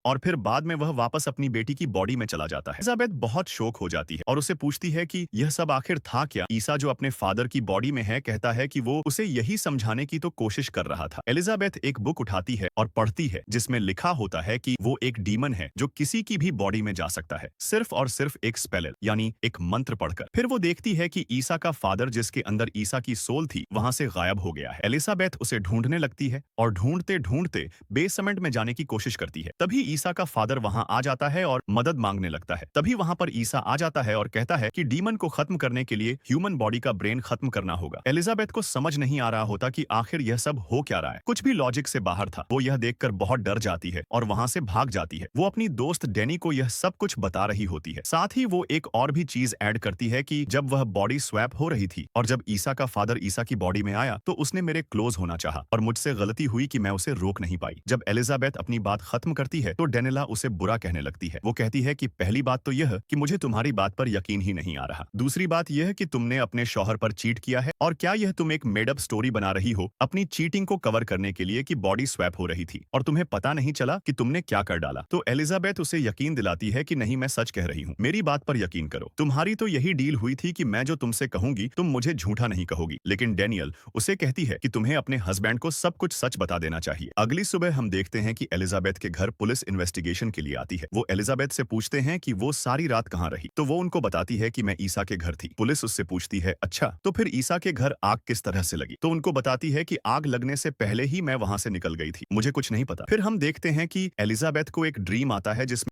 और फिर बाद में वह वापस अपनी बेटी की बॉडी में चला जाता है। एलिजाबेथ बहुत शोक हो जाती है और उसे पूछती है कि यह सब आखिर था क्या। ईसा जो अपने फादर की बॉडी में है कहता है कि वो उसे यही समझाने की तो कोशिश कर रहा था। एलिजाबेथ एक बुक उठाती है और पढ़ती है जिसमें लिखा होता है कि वो एक डीमन है जो किसी की भी बॉडी में जा सकता है सिर्फ और सिर्फ एक स्पेल यानी एक मंत्र पढ़कर। फिर वो देखती है कि ईसा का फादर जिसके अंदर ईसा की सोल थी वहां से गायब हो गया है। एलिजाबेथ उसे ढूंढने लगती है और ढूंढते ढूंढते बेसमेंट में जाने की कोशिश करती है। तभी ईसा का फादर वहां आ जाता है और मदद मांगने लगता है। तभी वहां पर ईसा आ जाता है और कहता है कि डीमन को खत्म करने के लिए ह्यूमन बॉडी का ब्रेन खत्म करना होगा। एलिजाबेथ को समझ नहीं आ रहा होता कि आखिर यह सब हो क्या रहा है, कुछ भी लॉजिक से बाहर था। वो यह देखकर बहुत डर जाती है और वहां से भाग जाती है। वो अपनी दोस्त डैनी को यह सब कुछ बता रही होती है। साथ ही वो एक और भी चीज ऐड करती है कि जब वह बॉडी स्वैप हो रही थी और जब ईसा का फादर ईसा की बॉडी में आया तो उसने मेरे क्लोज होना चाहा और मुझसे गलती हुई कि मैं उसे रोक नहीं पाई। जब एलिजाबेथ अपनी बात खत्म करती है तो डेनिला उसे बुरा कहने लगती है। वो कहती है कि पहली बात तो यह कि मुझे तुम्हारी बात पर यकीन ही नहीं आ रहा। दूसरी बात यह कि तुमने अपने शौहर पर चीट किया है और क्या यह तुम एक मेड अप स्टोरी बना रही हो अपनी चीटिंग को कवर करने के लिए कि बॉडी स्वैप हो रही थी और तुम्हें पता नहीं चला कि तुमने क्या कर डाला। तो एलिजाबेथ उसे यकीन दिलाती है कि नहीं, मैं सच कह रही हूँ, मेरी बात पर यकीन करो। तुम्हारी तो यही डील हुई थी कि मैं जो तुमसे कहूंगी तुम मुझे झूठा नहीं कहोगी। लेकिन डेनियल उसे कहती है कि तुम्हें अपने हस्बैंड को सब कुछ सच बता देना चाहिए। अगली सुबह हम देखते हैं कि एलिजाबेथ के घर पुलिस इन्वेस्टिगेशन के लिए आती है। वो एलिजाबेथ से पूछते हैं कि वो सारी रात कहाँ रही, तो वो उनको बताती है कि मैं ईसा के घर थी। पुलिस उससे पूछती है अच्छा तो फिर ईसा के घर आग किस तरह से लगी, तो उनको बताती है कि आग लगने से पहले ही मैं वहां से निकल गई थी, मुझे कुछ नहीं पता। फिर हम देखते हैं कि एलिजाबेथ को एक ड्रीम आता है जिसमें